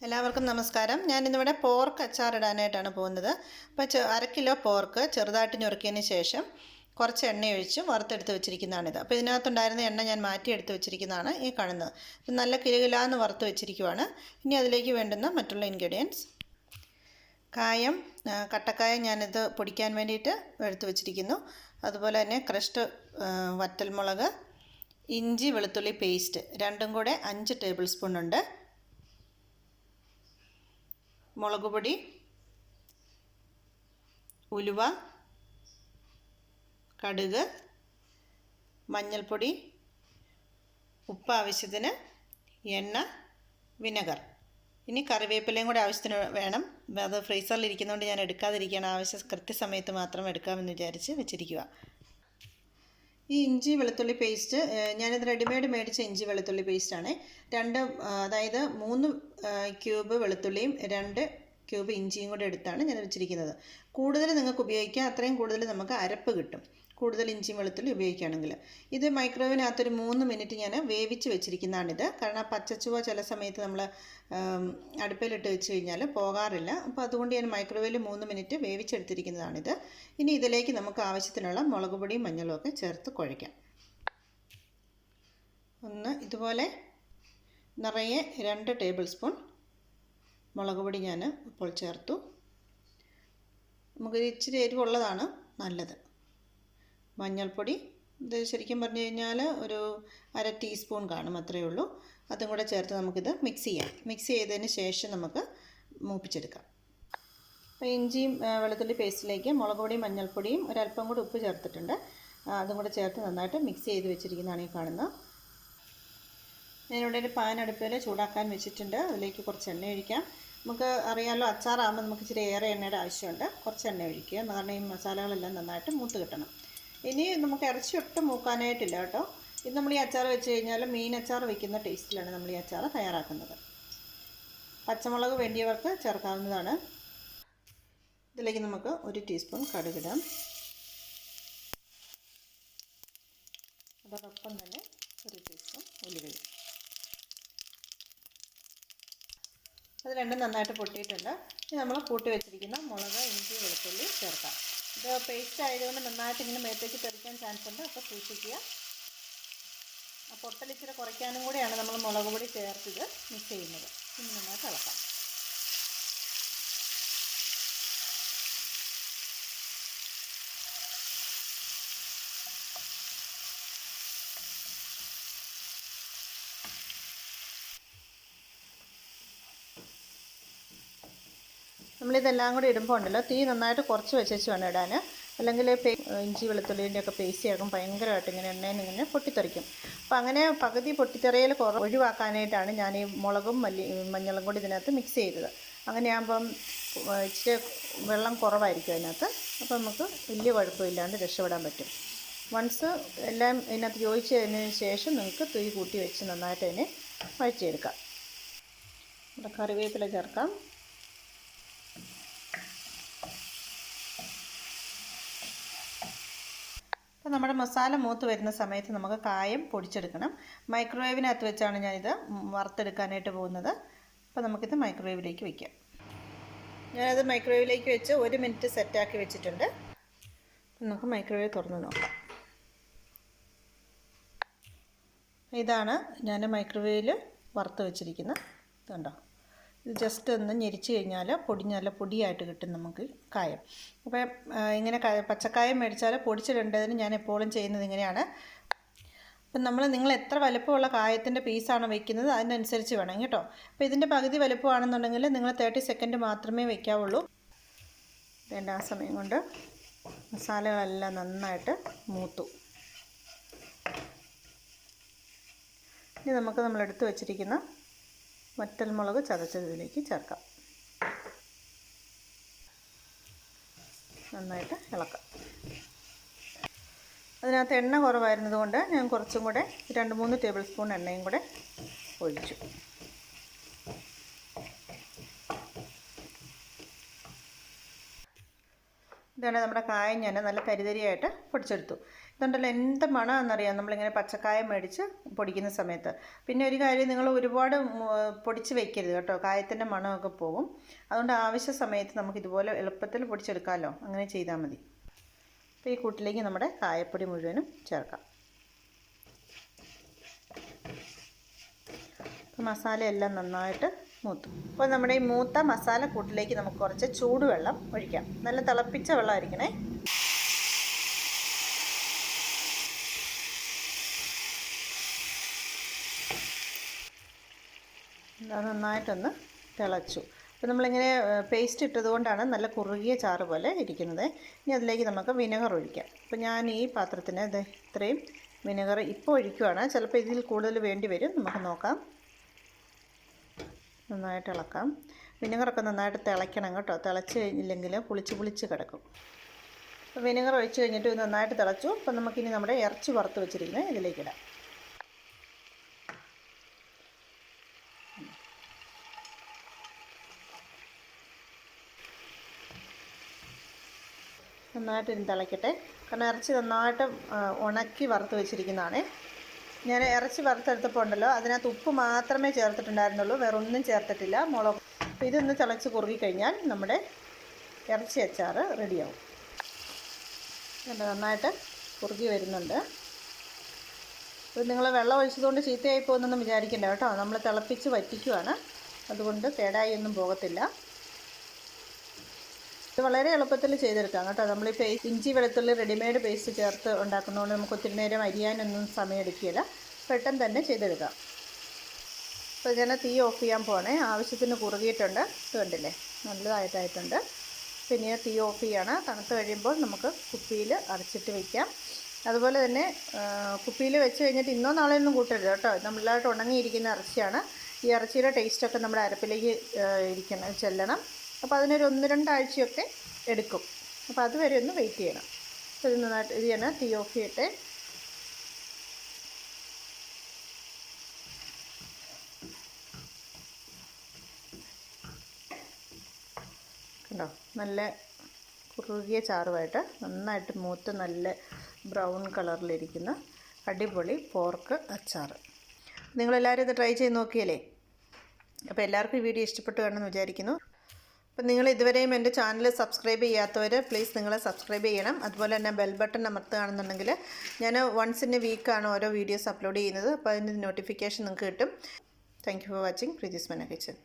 എല്ലാവർക്കും നമസ്കാരം. ഞാനിന്നിവിടെ പോർക്ക് അച്ചാറിടാനായിട്ടാണ് പോകുന്നത്. അപ്പോൾ 1/2 കിലോ പോർക്ക് ചെറുതായിട്ട് ഞുറുക്കിയതിന് ശേഷം കുറച്ച് എണ്ണ ഒഴിച്ച് വറുത്തെടുത്ത് വെച്ചിരിക്കുന്നതാണിത്. അപ്പോൾ ഇതിനകത്തുണ്ടായിരുന്ന എണ്ണ ഞാൻ മാറ്റിയെടുത്ത് വെച്ചിരിക്കുന്നതാണ് ഈ കാണുന്നത്. നല്ല കിലുകിലാന്ന് വറുത്ത് വെച്ചിരിക്കുവാണ്. ഇനി അതിലേക്ക് വേണ്ടുന്ന മറ്റുള്ള ഇൻഗ്രീഡിയൻസ്: കായം, കട്ടക്കായം ഞാനിത് പൊടിക്കാൻ വേണ്ടിയിട്ട് എടുത്ത് വെച്ചിരിക്കുന്നു. അതുപോലെ തന്നെ ക്രഷ്ഡ് വറ്റൽമുളക്, ഇഞ്ചി വെളുത്തുള്ളി പേസ്റ്റ് രണ്ടും കൂടെ 5 ടേബിൾ സ്പൂൺ ഉണ്ട്. മുളക് പൊടി, ഉലുവ, കടുക്, മഞ്ഞൾപ്പൊടി, ഉപ്പ് ആവശ്യത്തിന്, എണ്ണ, വിനെഗർ. ഇനി കറിവേപ്പിലയും കൂടെ ആവശ്യത്തിന് വേണം. അത് ഫ്രീസറിൽ ഇരിക്കുന്നതുകൊണ്ട് ഞാൻ എടുക്കാതിരിക്കുകയാണ്. കൃത്യസമയത്ത് മാത്രം എടുക്കാമെന്ന് വിചാരിച്ച് വെച്ചിരിക്കുക. ഈ ഇഞ്ചി വെളുത്തുള്ളി പേസ്റ്റ് ഞാനിത് റെഡിമെയ്ഡ് മേടിച്ച ഇഞ്ചി വെളുത്തുള്ളി പേസ്റ്റാണ്. അതായത് 3 ക്യൂബ് വെളുത്തുള്ളിയും 2 ക്യൂബ് ഇഞ്ചിയും കൂടെ എടുത്താണ് ഞാൻ വെച്ചിരിക്കുന്നത്. കൂടുതൽ നിങ്ങൾക്ക് ഉപയോഗിക്കാം, അത്രയും കൂടുതൽ നമുക്ക് അരപ്പ് കിട്ടും, കൂടുതൽ ഇഞ്ചിയും വെളുത്തുള്ളി ഉപയോഗിക്കുകയാണെങ്കിൽ. ഇത് മൈക്രോവേവിനകത്തൊരു 3 മിനിറ്റ് ഞാൻ വേവിച്ച് വെച്ചിരിക്കുന്നതാണിത്. കാരണം ആ പച്ചച്ചുവ ചില സമയത്ത് നമ്മൾ അടുപ്പിലിട്ട് വെച്ച് കഴിഞ്ഞാൽ പോകാറില്ല. അപ്പോൾ അതുകൊണ്ട് ഞാൻ മൈക്രോവേവിൽ 3 മിനിറ്റ് വേവിച്ചെടുത്തിരിക്കുന്നതാണിത്. ഇനി ഇതിലേക്ക് നമുക്ക് ആവശ്യത്തിനുള്ള മുളക് പൊടിയും മഞ്ഞളും ഒക്കെ ചേർത്ത് കുഴയ്ക്കാം. ഇതുപോലെ നിറയെ 2 ടേബിൾ സ്പൂൺ മുളക് പൊടി ഞാൻ ഇപ്പോൾ ചേർത്തു. നമുക്കൊരു ഇച്ചിരി എരിവുള്ളതാണ് നല്ലത്. മഞ്ഞൾപ്പൊടി ഇത് ശരിക്കും പറഞ്ഞു കഴിഞ്ഞാൽ ഒരു 1/2 ടീസ്പൂൺ കാണും, അത്രയേ ഉള്ളൂ. അതും കൂടെ ചേർത്ത് നമുക്കിത് മിക്സ് ചെയ്യാം. മിക്സ് ചെയ്തതിന് ശേഷം നമുക്ക് മൂപ്പിച്ചെടുക്കാം. അപ്പോൾ ഇഞ്ചിയും വെളുത്തുള്ളി പേസ്റ്റിലേക്ക് മുളക് പൊടിയും മഞ്ഞൾപ്പൊടിയും ഒരല്പം കൂടി ഉപ്പ് ചേർത്തിട്ടുണ്ട്. അതും കൂടെ ചേർത്ത് നന്നായിട്ട് മിക്സ് ചെയ്ത് വെച്ചിരിക്കുന്നതാണ് ഈ കാണുന്നത്. ഞാനിവിടെ ഒരു പാൻ അടുപ്പിൽ ചൂടാക്കാൻ വെച്ചിട്ടുണ്ട്. അതിലേക്ക് കുറച്ച് എണ്ണ ഒഴിക്കാം. നമുക്ക് അറിയാമല്ലോ, അച്ചാറാകുമ്പോൾ നമുക്ക് ഇച്ചിരി ഏറെ എണ്ണയുടെ ആവശ്യമുണ്ട്. കുറച്ച് എണ്ണ ഒഴിക്കുക, കാരണം ഈ മസാലകളെല്ലാം നന്നായിട്ട് മൂത്ത് കിട്ടണം. ഇനി നമുക്ക് ഇറച്ചി ഒട്ടും മൂക്കാനായിട്ടില്ല കേട്ടോ. ഇത് നമ്മൾ ഈ അച്ചാർ വെച്ച് കഴിഞ്ഞാൽ മീൻ അച്ചാർ വയ്ക്കുന്ന ടേസ്റ്റിലാണ് നമ്മൾ ഈ അച്ചാർ തയ്യാറാക്കുന്നത്. പച്ചമുളക് വേണ്ടിയവർക്ക് ചേർക്കാവുന്നതാണ്. ഇതിലേക്ക് നമുക്ക് 1 ടീസ്പൂൺ കടുകിടാം. അതോടൊപ്പം തന്നെ 1 ടീസ്പൂൺ ഉലുവയും. അത് രണ്ടും നന്നായിട്ട് പൊട്ടിയിട്ടുണ്ട്. ഇനി നമ്മൾ കൂട്ടി വെച്ചിരിക്കുന്ന മുളക്, ഇഞ്ചി, വെളുത്തുള്ളി ചേർക്കാം. ഇത് പേസ്റ്റ് ആയതുകൊണ്ട് നന്നായിട്ട് ഇങ്ങനെ മേത്തേക്ക് തെറിക്കാൻ ചാൻസ് ഉണ്ട്, അപ്പോൾ സൂക്ഷിക്കുക. ആ പൊട്ടലിച്ചിരി കുറയ്ക്കാനും കൂടിയാണ് നമ്മൾ മുളക് പൊടി ചേർത്തത് മിക്സ് ചെയ്യുന്നത്. ഇനി നന്നായിട്ട് ഇളക്കാം. നമ്മളിതെല്ലാം കൂടി ഇടുമ്പോൾ ഉണ്ടല്ലോ, തീ നന്നായിട്ട് കുറച്ച് വെച്ച് വേണം ഇടാൻ. അല്ലെങ്കിൽ ഇഞ്ചി വെളുത്തുള്ളിൻ്റെ ഒക്കെ പേസ്റ്റ് ആകും ഭയങ്കരമായിട്ട് ഇങ്ങനെ എണ്ണയിൽ ഇങ്ങനെ പൊട്ടിത്തെറിക്കും. അപ്പോൾ അങ്ങനെ പകുതി പൊട്ടിത്തെറിയൽ ഒഴിവാക്കാനായിട്ടാണ് ഞാൻ ഈ മുളകും മഞ്ഞളും കൂടി ഇതിനകത്ത് മിക്സ് ചെയ്തത്. അങ്ങനെയാകുമ്പം ഇച്ചിരി വെള്ളം കുറവായിരിക്കും അതിനകത്ത്. അപ്പോൾ നമുക്ക് വലിയ കുഴപ്പമില്ലാണ്ട് രക്ഷപ്പെടാൻ പറ്റും. വൺസ് എല്ലാം ഇതിനകത്ത് യോജിച്ചതിന് ശേഷം നിങ്ങൾക്ക് തീ കൂട്ടി വെച്ച് നന്നായിട്ട് അതിനെ വഴറ്റിയെടുക്കാം. ഇവിടെ കറിവേപ്പില ചേർക്കാം. അപ്പോൾ നമ്മുടെ മസാല മൂത്ത് വരുന്ന സമയത്ത് നമുക്ക് കായം പൊടിച്ചെടുക്കണം. മൈക്രോവേവിനകത്ത് വെച്ചാണ് ഞാനിത് വറുത്തെടുക്കാനായിട്ട് പോകുന്നത്. അപ്പോൾ നമുക്കിത് മൈക്രോവേവിലേക്ക് വയ്ക്കാം. ഞാനത് മൈക്രോവേവിലേക്ക് വെച്ച് 1 മിനിറ്റ് സെറ്റാക്കി വെച്ചിട്ടുണ്ട്. നമുക്ക് മൈക്രോവേവ് തുറന്ന് നോക്കാം. ഇതാണ് ഞാൻ മൈക്രോവേവിൽ വറുത്ത് വെച്ചിരിക്കുന്നത്. ഇതുണ്ടോ, ഇത് ജസ്റ്റ് ഒന്ന് ഞെരിച്ച് കഴിഞ്ഞാൽ നല്ല പൊടിയായിട്ട് കിട്ടും നമുക്ക് കായം. അപ്പോൾ ഇങ്ങനെ പച്ചക്കായം മേടിച്ചാൽ പൊടിച്ചിടേണ്ടതിന് ഞാൻ എപ്പോഴും ചെയ്യുന്നത് ഇങ്ങനെയാണ്. അപ്പം നിങ്ങൾ എത്ര വലുപ്പമുള്ള കായത്തിൻ്റെ പീസാണോ വയ്ക്കുന്നത് അതിനനുസരിച്ച് വേണം കേട്ടോ. അപ്പോൾ ഇതിൻ്റെ പകുതി വലുപ്പമാണെന്നുണ്ടെങ്കിൽ നിങ്ങൾ 30 സെക്കൻഡ് മാത്രമേ വയ്ക്കാവുള്ളൂ. വേണ്ട ആ സമയം കൊണ്ട് മസാലകളെല്ലാം നന്നായിട്ട് മൂത്തു. ഇനി നമുക്ക് നമ്മളെടുത്ത് വെച്ചിരിക്കുന്ന വറ്റൽമുളക് ചതച്ചതിലേക്ക് ചേർക്കാം. നന്നായിട്ട് ഇളക്കാം. അതിനകത്ത് എണ്ണ കുറവായിരുന്നതുകൊണ്ട് ഞാൻ കുറച്ചും കൂടെ 2-3 ടേബിൾ സ്പൂൺ എണ്ണയും കൂടെ ഒഴിച്ചു. ഇതാണ് നമ്മുടെ കായം ഞാൻ നല്ല തരിതരിയായിട്ട് പൊടിച്ചെടുത്തു. ഇതുണ്ടല്ലോ എന്ത് മണമെന്നറിയാം നമ്മളിങ്ങനെ പച്ചക്കായം മേടിച്ച് പൊടിക്കുന്ന സമയത്ത്. പിന്നെ ഒരു കാര്യം, നിങ്ങൾ ഒരുപാട് പൊടിച്ച് വെക്കരുത് കേട്ടോ, കായത്തിൻ്റെ മണമൊക്കെ പോകും. അതുകൊണ്ട് ആവശ്യ സമയത്ത് നമുക്ക് ഇതുപോലെ എളുപ്പത്തിൽ പൊടിച്ചെടുക്കാമല്ലോ, അങ്ങനെ ചെയ്താൽ മതി. അപ്പോൾ ഈ കൂട്ടിലേക്ക് നമ്മുടെ കായപ്പൊടി മുഴുവനും ചേർക്കാം. മസാലയെല്ലാം നന്നായിട്ട് മൂത്തു. അപ്പോൾ നമ്മുടെ ഈ മൂത്ത മസാല കൂട്ടിലേക്ക് നമുക്ക് കുറച്ച് ചൂടുവെള്ളം ഒഴിക്കാം. നല്ല തിളപ്പിച്ച വെള്ളമായിരിക്കണേ. അത് നന്നായിട്ടൊന്ന് തിളച്ചു. അപ്പോൾ നമ്മളിങ്ങനെ പേസ്റ്റ് ഇട്ടതുകൊണ്ടാണ് നല്ല കുറുകിയ ചാറ് പോലെ ഇരിക്കുന്നത്. ഇനി അതിലേക്ക് നമുക്ക് വിനെഗർ ഒഴിക്കാം. അപ്പോൾ ഞാൻ ഈ പാത്രത്തിന് ഇത്രയും വിനെഗർ ഇപ്പോൾ ഒഴിക്കുകയാണ്. ചിലപ്പോൾ ഇതിൽ കൂടുതൽ വേണ്ടി വരും, നമുക്ക് നോക്കാം. നന്നായിട്ട് ഇളക്കാം. വിനെഗറൊക്കെ നന്നായിട്ട് തിളയ്ക്കണം കേട്ടോ, തിളച്ച് കഴിഞ്ഞില്ലെങ്കിൽ പുളിച്ച് കിടക്കും. അപ്പോൾ വിനെഗർ ഒഴിച്ച് കഴിഞ്ഞിട്ട് ഇത് നന്നായിട്ട് തിളച്ചു. അപ്പോൾ നമുക്കിനി നമ്മുടെ ഇറച്ചി വറുത്ത് വെച്ചിരിക്കുന്നത് ഇതിലേക്കിടാം. നന്നായിട്ട് ഇനി തിളയ്ക്കട്ടെ. കാരണം ഇറച്ചി നന്നായിട്ട് ഉണക്കി വറുത്ത് വെച്ചിരിക്കുന്നതാണ്. ഞാൻ ഇറച്ചി വറുത്തെടുത്തപ്പോൾ ഉണ്ടല്ലോ, അതിനകത്ത് ഉപ്പ് മാത്രമേ ചേർത്തിട്ടുണ്ടായിരുന്നുള്ളൂ, വേറെ ഒന്നും ചേർത്തിട്ടില്ല, മുളക്. അപ്പോൾ ഇതൊന്ന് തിളച്ച് കുറുകി കഴിഞ്ഞാൽ നമ്മുടെ ഇറച്ചി അച്ചാർ റെഡിയാവും. നന്നായിട്ട് കുറുകി വരുന്നുണ്ട്. ഇത് നിങ്ങൾ വെള്ളം ഒഴിച്ചതുകൊണ്ട് ചീത്തയായി പോകുന്നൊന്നും വിചാരിക്കേണ്ട കേട്ടോ, നമ്മൾ തിളപ്പിച്ച് വറ്റിക്കുവാണ്, അതുകൊണ്ട് കേടായി ഒന്നും പോകത്തില്ല. ഇത് വളരെ എളുപ്പത്തിൽ ചെയ്തെടുക്കാം കേട്ടോ. നമ്മളിപ്പോൾ ഇഞ്ചി വെളുത്തുള്ളി റെഡിമെയ്ഡ് പേസ്റ്റ് ചേർത്ത് ഉണ്ടാക്കുന്നതുകൊണ്ട് നമുക്ക് ഒത്തിരി നേരം അരിയാനൊന്നും സമയമെടുക്കില്ല, പെട്ടെന്ന് തന്നെ ചെയ്തെടുക്കാം. അപ്പോൾ ഞാൻ തീ ഓഫ് ചെയ്യാൻ പോകണേ. ആവശ്യത്തിന് കുറുകിയിട്ടുണ്ട്, ഇത് കണ്ടില്ലേ, നല്ലതായിട്ടായിട്ടുണ്ട്. പിന്നെ തീ ഓഫ് ചെയ്യാണ്. തണുത്ത് കഴിയുമ്പോൾ നമുക്ക് കുപ്പിയിൽ അടച്ചിട്ട് വയ്ക്കാം. അതുപോലെ തന്നെ കുപ്പിയിൽ വെച്ച് കഴിഞ്ഞിട്ട് ഇന്നോ നാളെയൊന്നും കൂട്ടരുത് കേട്ടോ, നല്ലതായിട്ട് ഉണങ്ങിയിരിക്കുന്ന ഇറച്ചിയാണ്. ഈ ഇറച്ചിയുടെ ടേസ്റ്റൊക്കെ നമ്മുടെ അരപ്പിലേക്ക് ചെല്ലണം. അപ്പോൾ അതിനൊരു 1-2 ആഴ്ചയൊക്കെ എടുക്കും. അപ്പോൾ അതുവരെ ഒന്ന് വെയിറ്റ് ചെയ്യണം. അപ്പോൾ ഇത് നന്നായിട്ട് ഇത് ചെയ്യണം. തീ ഓഫ് ചെയ്യട്ടെ. കണ്ടോ, നല്ല കുറുകിയ ചാറുമായിട്ട് നന്നായിട്ട് മൂത്ത് നല്ല ബ്രൗൺ കളറിലിരിക്കുന്ന അടിപൊളി പോർക്ക് അച്ചാർ. നിങ്ങളെല്ലാവരും ഇത് ട്രൈ ചെയ്ത് നോക്കിയല്ലേ? അപ്പോൾ എല്ലാവർക്കും ഈ വീഡിയോ ഇഷ്ടപ്പെട്ടു കാണുമെന്ന് വിചാരിക്കുന്നു. അപ്പം നിങ്ങൾ ഇതുവരെയും എൻ്റെ ചാനൽ സബ്സ്ക്രൈബ് ചെയ്യാത്തവർ പ്ലീസ് നിങ്ങൾ സബ്സ്ക്രൈബ് ചെയ്യണം. അതുപോലെ തന്നെ ബെൽ ബട്ടൺ അമർത്തുകയാണെന്നുണ്ടെങ്കിൽ ഞാൻ വൺസ് ഇൻ എ വീക്കാണ് ഓരോ വീഡിയോസ് അപ്ലോഡ് ചെയ്യുന്നത്. അപ്പോൾ അതിൻ്റെ നോട്ടിഫിക്കേഷൻ നിങ്ങൾക്ക് കിട്ടും. Thank you for watching Preethi's മന കിച്ചൻ.